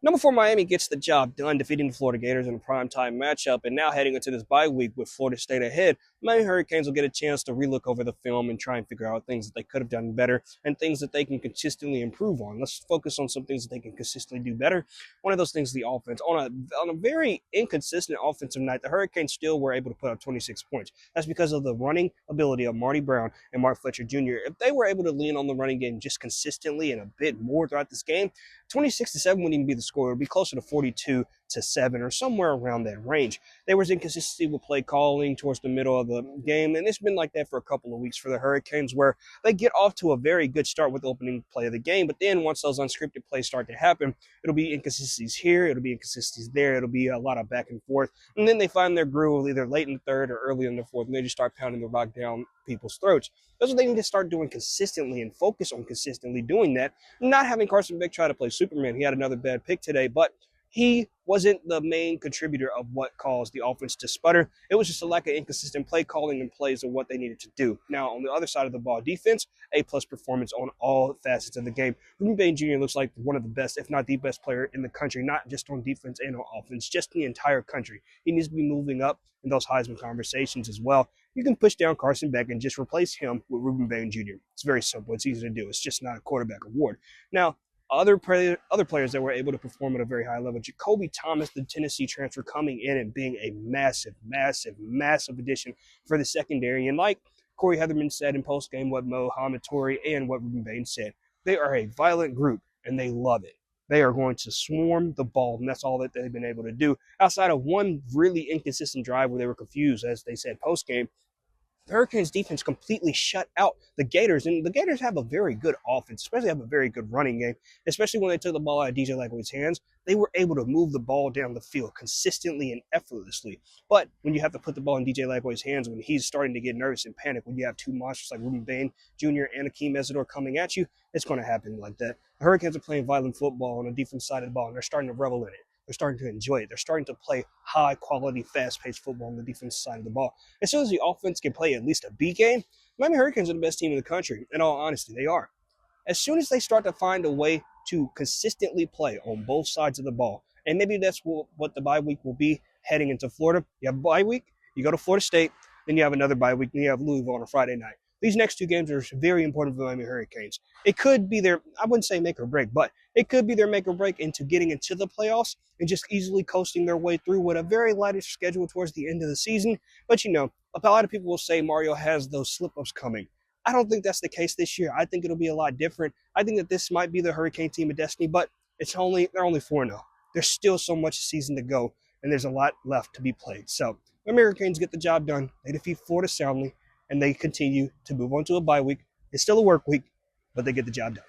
Number 4, Miami gets the job done, defeating the Florida Gators in a primetime matchup. And now heading into this bye week with Florida State ahead, Miami Hurricanes will get a chance to relook over the film and try and figure out things that they could have done better and things that they can consistently improve on. Let's focus on some things that they can consistently do better. One of those things is the offense. On a very inconsistent offensive night, the Hurricanes still were able to put up 26 points. That's because of the running ability of Marty Brown and Mark Fletcher Jr. If they were able to lean on the running game just consistently and a bit more throughout this game, 26-7 wouldn't even be the score. It would be closer to 42-7 or somewhere around that range. There was inconsistency with play calling towards the middle of the game, and it's been like that for a couple of weeks for the Hurricanes, where they get off to a very good start with the opening play of the game, but then once those unscripted plays start to happen, it'll be inconsistencies here, it'll be inconsistencies there, it'll be a lot of back and forth, and then they find their groove either late in the third or early in the fourth, and they just start pounding the rock down people's throats. That's what they need to start doing consistently and focus on consistently doing that. Not having Carson Beck try to play Superman. He had another bad pick today, but he wasn't the main contributor of what caused the offense to sputter. It was just a lack of inconsistent play calling and plays of what they needed to do. Now, on the other side of the ball, defense, A-plus performance on all facets of the game. Ruben Bain Jr. looks like one of the best, if not the best player in the country, not just on defense and on offense, just the entire country. He needs to be moving up in those Heisman conversations as well. You can push down Carson Beck and just replace him with Ruben Bain Jr. It's very simple. It's easy to do. It's just not a quarterback award. Now, other players that were able to perform at a very high level. Jacoby Thomas, the Tennessee transfer, coming in and being a massive addition for the secondary. And like Corey Heatherman said in postgame, what Mohamed Torrey and what Ruben Bain said, they are a violent group and they love it. They are going to swarm the ball, and that's all that they've been able to do. Outside of one really inconsistent drive where they were confused, as they said postgame, the Hurricanes defense completely shut out the Gators, and the Gators have a very good offense, especially have a very good running game, especially when they took the ball out of DJ Lagway's hands. They were able to move the ball down the field consistently and effortlessly. But when you have to put the ball in DJ Lagway's hands, when he's starting to get nervous and panic, when you have two monsters like Ruben Bain Jr. and Akeem Mesidor coming at you, it's going to happen like that. The Hurricanes are playing violent football on the defense side of the ball, and they're starting to revel in it. They're starting to enjoy it. They're starting to play high-quality, fast-paced football on the defense side of the ball. As soon as the offense can play at least a B game, Miami Hurricanes are the best team in the country. In all honesty, they are. As soon as they start to find a way to consistently play on both sides of the ball, and maybe that's what the bye week will be heading into Florida. You have a bye week, you go to Florida State, then you have another bye week, and you have Louisville on a Friday night. These next two games are very important for the Miami Hurricanes. It could be their, I wouldn't say make or break, but it could be their make or break into getting into the playoffs and just easily coasting their way through with a very lighter schedule towards the end of the season. But you know, a lot of people will say Mario has those slip-ups coming. I don't think that's the case this year. I think it'll be a lot different. I think that this might be the Hurricane team of destiny, but they're only 4-0. There's still so much season to go, and there's a lot left to be played. So the Hurricanes get the job done. They defeat Florida soundly, and they continue to move on to a bye week. It's still a work week, but they get the job done.